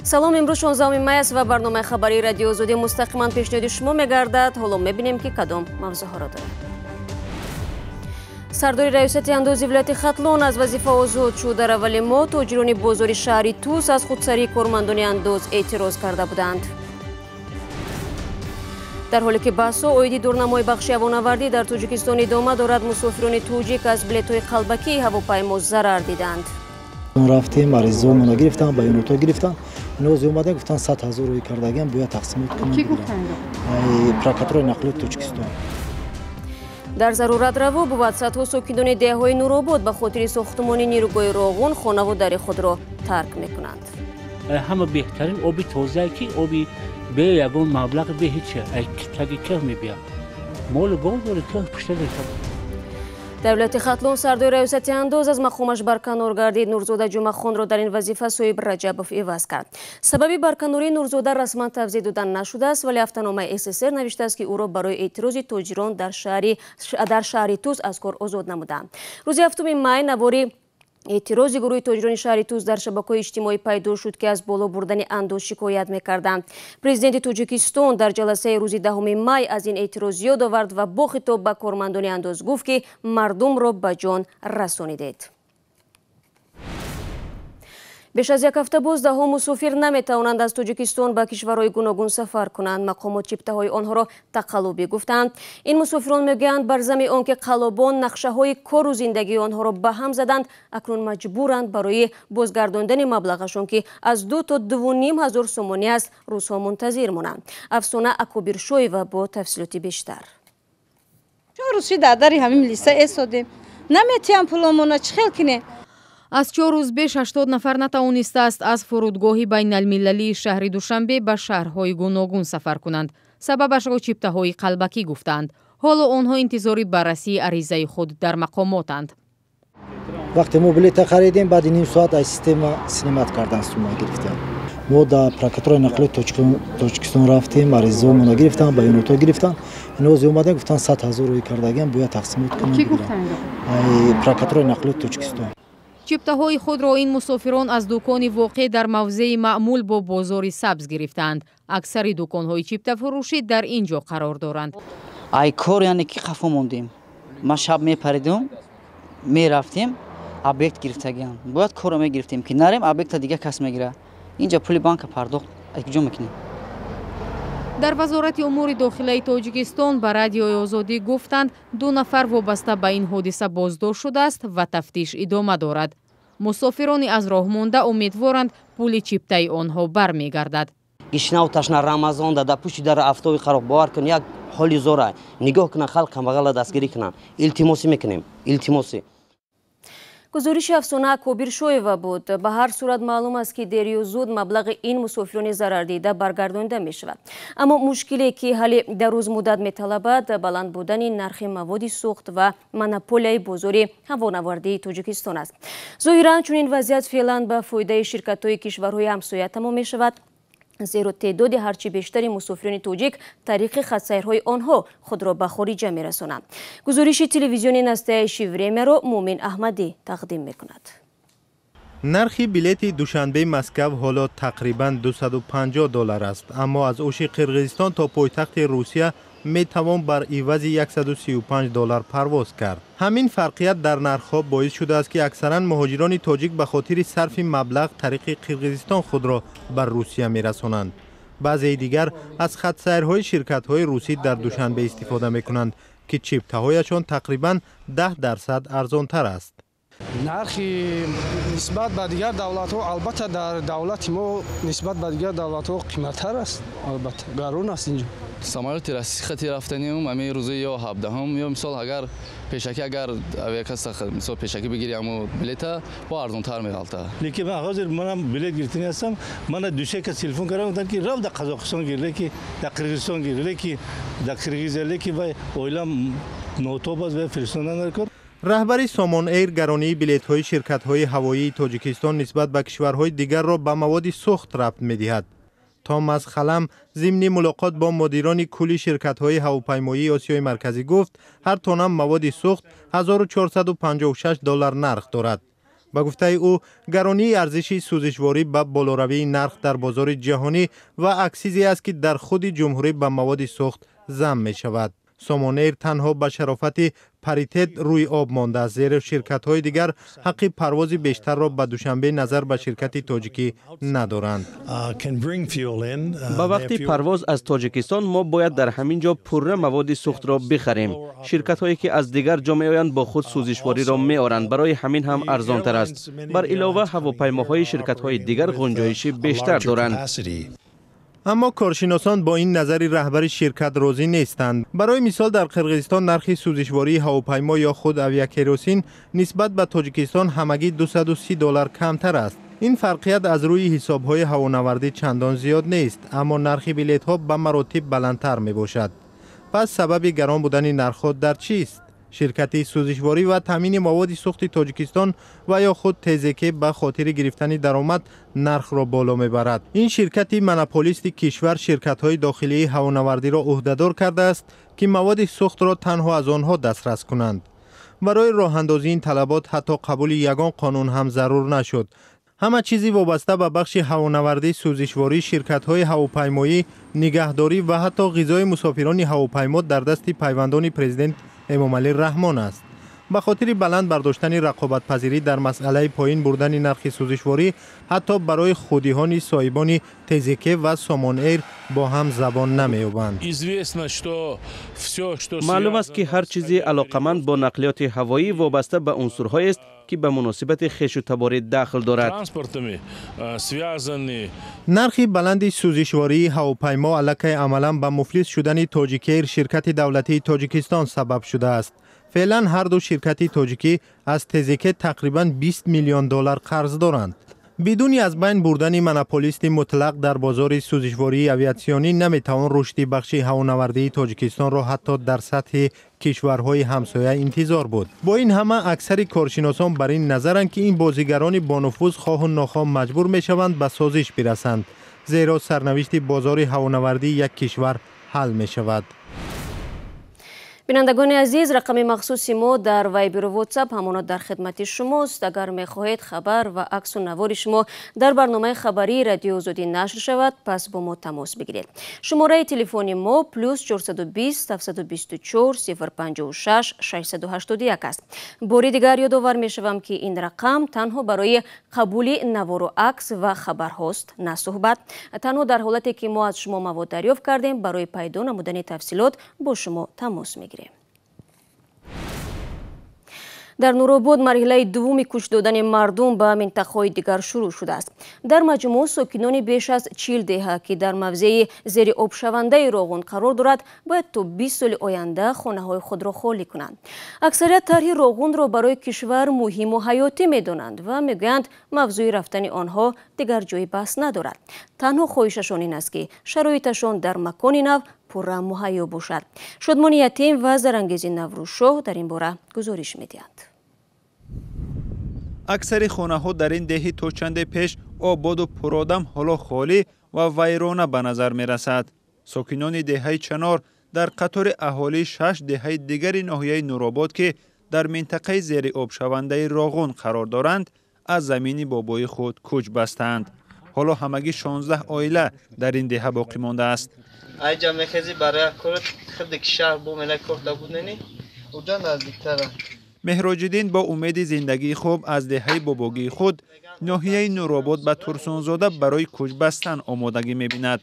салом, имрӯз 16 май аст ва барномаи хабари радио Озодӣ мустақиман пешниҳоди шумо мегардад. ҳоло мебинем ки кадом мавзӯъҳоро дорад. сардори раёсати андози вилояти Хатлон аз вазифа озод шуд. дар аввали моҳ тоҷирони бозори шаҳри Тус аз худсарии кормандони андоз эътироз карда буданд. дар ҳоле ки баҳсҳо оиди дурнамои бахши ҳавонавардӣ дар Тоҷикистон идома дорад, мусофирони тоҷик аз билетҳои қалбакии ҳавопаймо зарар диданд. рафтем, аризомона гирифтан, баёното гирифтан. Нози омаден гуфтан 100 000 кардаган бояд тақсимот кунанд. Ки гуфтанд? Прокуратураи нақлиёти Тоҷикистон. дар заруратраво бувад садҳо сокинони деҳаҳои Нуробод ба хотири сохтмони нирӯгоҳи Роғун хонаву дари худро тарк мекунанд. ҳама беҳтарин оби тозае ки оби бе ягон маблағ бе ҳеч таги кӯҳ мебия. Молу гол дорад кӯҳ пушта дорад. дар вилояти Хатлон сардори раёсати андоз аз мақомаш барканор гардид. Нурзода Ҷумъахонро дар ин вазифа Соиб Раҷабов иваз кард. сабаби барканории Нурзода расман тавзеҳ дода нашудааст, вале ҳафтаномаи СССР навиштааст ки ӯро барои эътирози тоҷирон дар шаҳри Тус аз кор озод намуданд. рӯзи 7 май навори эътирози гурӯҳи тоҷирони шаҳри Тус дар шабакаҳои иҷтимоӣ пайдо шуд ки аз боло бурдани андоз шикоят мекарданд. Президенти Тоҷикистон дар ҷаласаи рӯзи 10 май аз ин эътироз ёд овард ва бо хитоб ба кормандони андоз гуфт ки мардумро ба ҷон расонидед. беш аз як ҳафта боз даҳо мусофир наметавонанд аз Тоҷикистон ба кишварҳои гуногун сафар кунанд. мақомот чиптаҳои онҳоро тақаллубӣ гуфтанд. ин мусофирон мегӯянд бар зами он ки қаллобон нақшаҳои кору зиндагии онҳоро ба ҳам заданд, акнун маҷбуранд барои бозгардондани маблағашон ки аз 2 то 2.5 ҳазор сомонӣ аст рӯзҳо мунтазир монанд. Афсона Акобиршоева бо тафсилоти бештар. рӯзи дар дари ҳамин листа эстодем. Наметиам пуломона чихел кине. аз 4 рӯз беш 80 нафар натавонистааст аз фурудгоҳи байналмилалии шаҳри Душанбе ба шаҳрҳои гуногун сафар кунанд. Сабабашро чиптаҳои қалбакӣ гуфтанд. ҳоло онҳо интизори баррасии аризаи худ дар мақомотанд. вақте мо билета харидем баъди ним соат аз система снимат кардан сума гирифтем. мо дар прокуратураи нақлиёти Тоҷикистон рафтем, аризомона гирифтан, баёното гирифтан. нози омаден гуфтан 100 000 кардаган бояд тақсимот кунанд. Ки гуфтанд? Прокуратураи нақлиёти Тоҷикистон. чиптаҳои худро ин мусофирон аз дӯкони воқеъ дар мавзеи маъмул бо бозори сабз гирифтанд. аксари дӯконҳои чиптафурӯшӣ дар ин ҷо қарор доранд. ай кор яъне ки хафо мондем. ма шаб мепаридем, мерафтем, объект гирифтагиам. бояд корро мегирифтем ки нарем объекта дига кас мегира. инҷа пули банка пардохт аз куҷо мекунем? дар вазорати умури дохилаи Тоҷикистон ба радиои Озодӣ гуфтанд 2 нафар вобаста ба ин ҳодиса боздошт шудааст ва тафтиш идома дорад. мусофирони аз роҳ монда умедворанд пули чиптаи онҳо бармегардад. гишнав ташна рамазон да пушти дар автоби хароб бовар кун як ҳоли зора нигоҳ кунан халқ камбағала дастгирӣ кунан. илтимосӣ мекунем, илтимосӣ. гузориши Афсона Акобиршоева буд. ба ҳар сурат маълум аст ки дер ё зуд маблағи ин мусофирони зарардида баргардонида мешавад. аммо мушкиле ки ҳалли дароз муддат металабад баланд будани нархи маводи сӯхт ва монополияи бозори ҳавонавардии Тоҷикистон аст. зоҳиран чунин вазъият феълан ба фоидаи ширкатҳои кишварҳои ҳамсоя тамом мешавад, зеро теъдоди ҳарчи бештари мусофирони тоҷик тариқи хатсайрҳои онҳо худро ба хориҷа мерасонанд. гузориши телевизиони настоящее времяро Муъмин Аҳмадӣ тақдим мекунад. нархи билети Душанбе Москав ҳоло тақрибан $250 аст, аммо аз ӯши Қирғизистон то пойтахти Русия метавон бар ивази $135 парвоз кард. ҳамин фарқият дар нархҳо боис шудааст ки аксаран муҳоҷирони тоҷик ба хотири сарфи маблағ тариқи Қирғизистон худро бар Русия мерасонанд. баъзеи дигар аз хатсайрҳои ширкатҳои русӣ дар Душанбе истифода мекунанд ки чиптаҳояшон тақрибан 10% арзонтар аст. нархи нисбат ба дигар давлатҳо албатта дар давлати мо нисбат ба дигар давлатҳо қиматтар аст, албатта гарон аст инҷо. самолети расси хати рафтаним ами рӯзи ё 17 ё мисол агар пешакӣ агар авиакаса мисол пешакӣ бигири аммо билета бо арзонтар меалта. лекин мен ҳозир манам билет гирифтани ҳастам. мана душека телефон кардам гуфтанд ки рав да Қазоқистон гир, леки да Қирғизистон гир, леки да Қирғизия, леки вай оилам нотоб аст вай фиристодан накард. раҳбари Somon Air гаронии билетҳои ширкатҳои ҳавоии Тоҷикистон нисбат ба кишварҳои дигарро ба маводи сӯхт рабт медиҳад. Томас Халам зимни мулоқот бо мудирони кулли ширкатҳои ҳавопаймоии Осиёи марказӣ гуфт, ҳар тонна маводи сӯхт $1456 нарх дорад. با گفته او گرانی ارزش سوزشواری به بالاروی نرخ در بازار جهانی و عکس چیزی است که در خود جمهوری به مواد سوخت ضم می شود. سامانیر تنها به شرافت پاریتت روی آب مانده است، زیرا شرکت‌های دیگر حق پرواز بیشتر را به دوشنبه نظر به شرکت تاجیکی ندارند. با وقتی پرواز از تاجیکستان ما باید در همین جا پره مواد سوخت را بخریم. شرکت‌هایی که از دیگر جا می‌آیند با خود سوزشواری را می‌آورند، برای همین هم ارزان‌تر است. بر علاوه هواپیماهای شرکت‌های دیگر گنجایش بیشتر دارند. اما کارشناسان با این نظر رهبر شرکت راضی نیستند. برای مثال در قرقیزستان نرخ سوزشواری هواپیما یا خود اویاکروسین نسبت به تاجیکستان همگی $230 کمتر است. این فرقیت از روی حساب‌های هوانوردی چندان زیاد نیست، اما نرخ بلیط‌ها به مراتب بلندتر می‌باشد. پس سبب گران بودن نرخ‌ها در چیست؟ شرکت سوزشواری و تامین مواد سوخت تاجیکستان و یا خود تزک به خاطر گرفتن درآمد نرخ را بالا میبرد. این شرکت مونوپولیست کشور شرکت‌های داخلی هوانوردی را عهده‌دار کرده است که مواد سوخت را تنها از آنها دسترس کنند. برای راه اندازی این طلبات حتی قبول یگان قانون هم ضرور نشد. همه چیزی وابسته به بخش هوانوردی، سوزشواری، شرکت‌های هواپیمایی، نگهداری و حتی غذای مسافران هواپیما در دست پیوندان پرزیدنت امام علی رحمان است. به خاطر بلند برداشتن رقابت پذیری در مسئله پایین بردن نرخ سوزشواری، حتی برای خودیان صاحبان تزک و سامان ایر با هم زبان نمی‌یابند. معلوم است که هر چیزی علاقمند با نقلیات هوایی وابسته به عنصرهایی است که به مناسبت خویش و تبار دخل دارد. نرخ بلند سوزشواری هواپیما علیه عملاً به مفلس شدن تاجیکیر شرکت دولتی تاجیکستان سبب شده است. فعلا هر دو شرکت تاجیکی از تزک تقریباً $20 میلیون قرض دارند. بدون از بین بردن مونوپولیست مطلق در بازار سوزشواری اویاسیونی نمیتوان رشد بخش هوانوردی تاجیکستان را حتی در سطح کشورهای همسایه انتظار بود. با این همه اکثر کارشناسان بر این نظرند که این بازیگران با نفوذ خواه و ناخواه مجبور میشوند به سازش برسند، زیرا سرنوشت بازار هوانوردی یک کشور حل می شود. بینندگان عزیز، رقم مخصوص ما در وایبر و واتساپ همانا در خدمت شماست. اگر میخواهید خبر و عکس و نوار شما در برنامه خبری رادیو آزادی نشر شود، پس با ما تماس بگیرید. شماره تلفن ما +420 724 056 681 است. باری دیگر یادآور میشوم که این رقم تنها برای قبول نوار و عکس و خبر هاست، نه صحبت. تنها در حالتی که ما از شما مواد دریافت کردیم برای پیدا نمودن تفصیلات با شما تماس میگیریم. در نورآباد مرحله دوم کش دادن مردم به منطقه‌های دیگر شروع شده است. در مجموع ساکنان بیش از 40 دهه که در موضع زیر آب شونده راغون قرار دارد باید تا 20 سال آینده خانه‌های خود را خالی کنند. اکثریت طرح راغون را برای کشور مهم و حیاتی می‌دانند و می‌گویند موضوع رفتن آنها دیگر جای بحث ندارد. تنها خواهششان این است که شرایطشان در مکان نو پورا مهیا باشد. شادمان یتیم و زرانگیز نوروزشاه در این باره گزارش می‌دهند. اکثر خانه‌ها در این دهه تا چند پیش آباد و پرآدم حالا خالی و ویرانه به نظر می‌رسد. ساکنان دهه چنار در قطار اهالی 6 دهه دیگر ناحیه نورآباد که در منطقه زیر آب شونده راغون قرار دارند، از زمین بابای خود کوچ بستند. حالا همگی 16 عائله در این دهه باقی مانده است. اینجا می‌خوای برای کار خود که شهر بومنه کرده بود نی؟ اونجا نزدیک‌تره. مهراج‌الدین با امید زندگی خوب از دهه باباگی خود ناحیه نورآباد به ترسانزاده برای کوچ بستن آمادگی می‌بیند.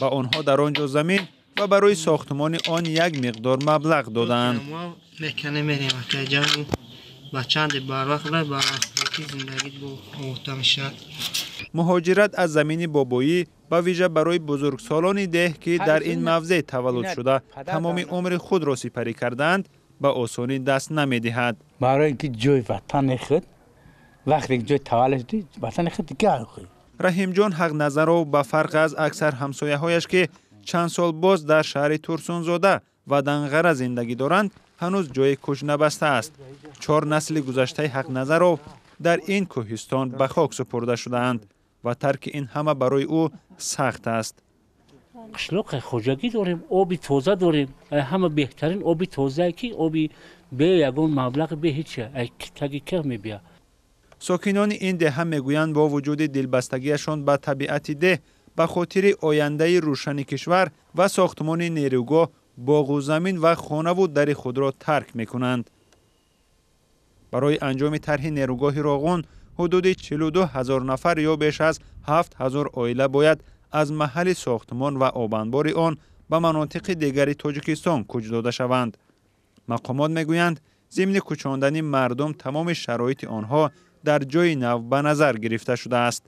با آنها در آنجا زمین و برای ساختمان آن یک مقدار مبلغ دادند. میکنه میریم که جان بچه‌اند بر وقت برای زندگی بو میشد. مهاجرت از زمین بابایی با ویژه برای بزرگسالان ده که در این موضع تولد شده تمام عمر خود را سپری کردند با آسانی دست نمی‌دهد. برای اینکه جای وطن خود وقتی جای تولد دید وطن خود دیگه خود. رحیم جان حق نظر را به فرق از اکثر همسایه‌هایش که چند سال باز در شهر ترسانزاده و دنغره زندگی دارند هنوز جای کوچ نبسته است. 4 نسل گذشته حق نظر را در این کوهستان به خاک سپرده شده‌اند و ترک این همه برای او سخت است. قشلاق خوجگی داریم، آب تازه داریم، همه بهترین آب تازه که آب به یگان مبلغ به هیچ تگی که میبیا. ساکنان این دهه میگویند با وجود دلبستگیشان به طبیعت ده به خاطر آینده روشن کشور و ساختمان نیروگاه باغ و زمین و خانه و در خود را ترک میکنند. برای انجام طرح نیروگاه راغون حدود 42,000 نفر یا بیش از 7,000 عائله باید از محل ساختمان و آبانبار آن به مناطق دیگر تاجیکستان کوچ داده شوند. مقامات میگویند ضمن کوچاندن مردم تمام شرایط آنها در جای نو به نظر گرفته شده است.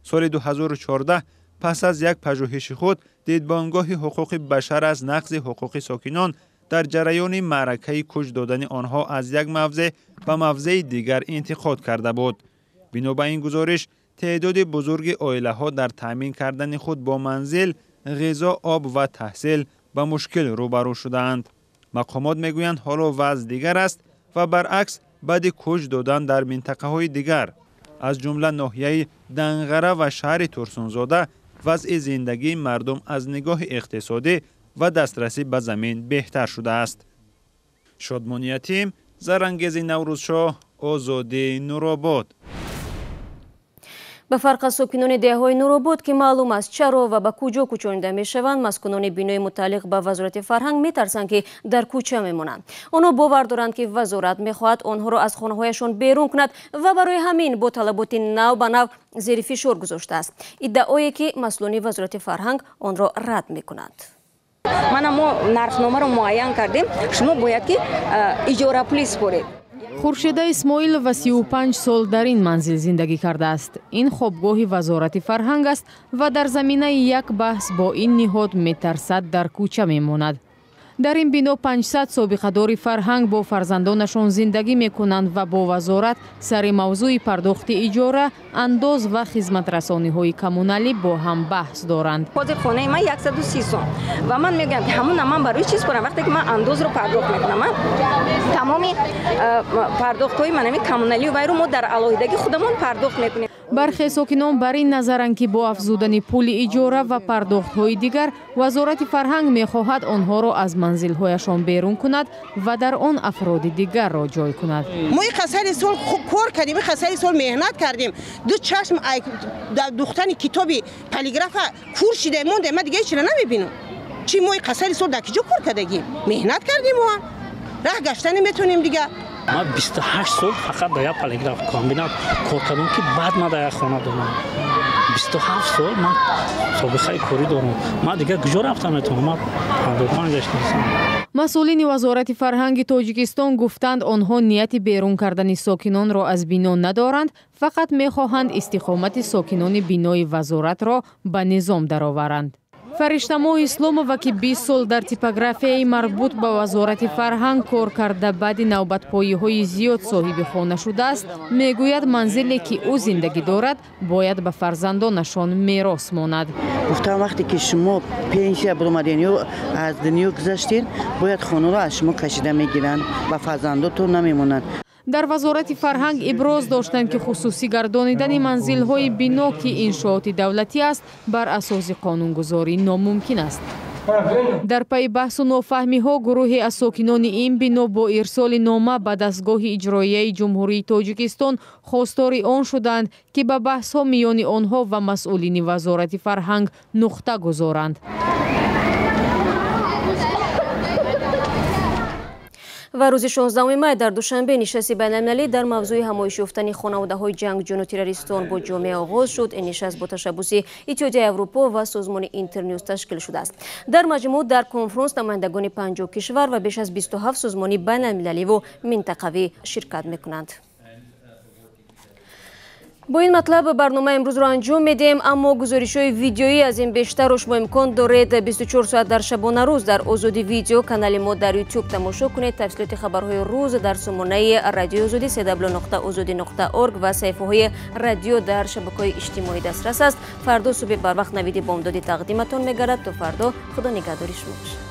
سال 2014 پس از یک پژوهش خود دیدبانگاه حقوق بشر از نقض حقوق ساکنان در جریان معرکه کوچ دادن آنها از یک موضع به موضع دیگر انتقاد کرده بود. بنا به این گزارش تعداد بزرگ عائله ها در تامین کردن خود با منزل، غذا، آب و تحصیل به مشکل روبرو شدند. مقامات میگویند حالا وضع دیگر است و برعکس بعد کوچ دادن در منطقه های دیگر از جمله ناحیه دنغره و شهر ترسونزاده وضع زندگی مردم از نگاه اقتصادی و دسترسی به زمین بهتر شده است. شادمان یتیم، زرانگیز نوروزشاه، آزادی نورآباد. به فرق از ساکنان دهه‌های نورآباد که معلوم است چرا و به کجا کوچانیده میشوند، مسکونان بینای متعلق به وزارت فرهنگ میترسند که در کوچه میمانند. آنها باور دارند که وزارت میخواهد آنها را از خانه‌هایشان بیرون کند و برای همین با طلبات نو به نو زیر فشار گذاشته است. ادعایی که مسئولان وزارت فرهنگ آن را رد میکنند. ما نرخنامه را معین کردیم، شما باید که اجاره پول سپارید. خورشیده اسماعیل و 35 سال در این منزل زندگی کرده است. این خوابگاه وزارت فرهنگ است و در زمینه یک بحث با این نهاد میترسد در کوچه میماند. در این بنا 500 سابقه‌دار فرهنگ با فرزندانشان زندگی میکنند و با وزارت سر موضوع پرداخت اجاره، انداز و خدمت رسانی‌های کمونالی با هم بحث دارند. خود خانه من 130 سوم و من میگم که همون من برای چیز کنم وقتی که من انداز رو پرداخت میکنم، من تمامی پرداخت‌های من کمونالی و غیره ما در علاوه‌دگی خودمون پرداخت میکنیم. برخی ساکنان بر این نظرند که با افزودن پول اجاره و پرداخت‌های دیگر وزارت فرهنگ می‌خواهد آنها را از منزل‌هایشان بیرون کند و در آن افراد دیگر را جای کند. ما این خسال سال کار کردیم، خسال سال مهنت کردیم، دو چشم دختن کتابی پلیگراف کور شده مونده، ما دیگه چی نمی‌بینم. چی ما این خسال سال در کجا کار کردیم؟ مهنت کردیم ما. راه گشتن میتونیم دیگه. ما 28 سال فقط در یک پلیگراف کامبینات کار کردم که بعد ما در یک خانه دارم. 27 سال من سابقه کاری دارم. ما دیگه کجا رفتم میتونم. ما 55 گشتم. مسئولین وزارت فرهنگ تاجیکستان گفتند آنها نیت بیرون کردن ساکنان را از بنا ندارند، فقط میخواهند استقامت ساکنان بینای وزارت را به نظام درآورند. فرشته‌ماه اسلامова که 20 سال در تیپوگرافیای مربوط به وزارت فرهنگ کار کرده بعد نوبت‌پایی‌های زیاد صاحب خانه شده است، میگوید منزلی که او زندگی دارد باید به فرزندانشان میراث ماند. گفتم وقتی که شما پنسیون برآمدین و از دنیا گذشتین باید خانه را از شما کشیده میگیرند و فرزندانتون نمیمونند. در وزارت فرهنگ ابراز داشتند که خصوصی گردانیدن منزل‌های بنا که انشاءات دولتی است بر اساس قانونگذاری ناممکن است. در پی بحث و نافهمی‌ها گروهی از ساکنان این بنا با ارسال نامه به دستگاه اجرایی جمهوری تاجیکستان خواستار آن شدند که به بحث‌ها میان آنها و مسئولین وزارت فرهنگ نقطه گذارند. و روز 16 می در دوشنبه نشست بین‌المللی در موضوع همایش یافتن خانواده‌های جنگجویان و تروریستان با جامعه آغاز شد. این نشست با تشبث اتحادیه اروپا و سازمان اینترنیوز تشکیل شده است. در مجموع در کنفرانس نمایندگان 50 کشور و بیش از 27 سازمان بین‌المللی و منطقوی شرکت می‌کنند. با این مطلب برنامه امروز را انجام میدیم، اما گزارش‌های ویدیویی از این بیشتر را شما امکان دارید 24 ساعت در شبانه روز در آزادی ویدیو کانال ما در یوتیوب تماشا کنید. تفصیلات خبرهای روز در سامانه رادیو آزادی www.azadi.org و صفحه‌های رادیو در شبکه‌های اجتماعی دسترس است. فردا صبح بر وقت نوید بامدادی تقدیمتان می‌گردد. تا فردا خدا نگهدار شما باشد.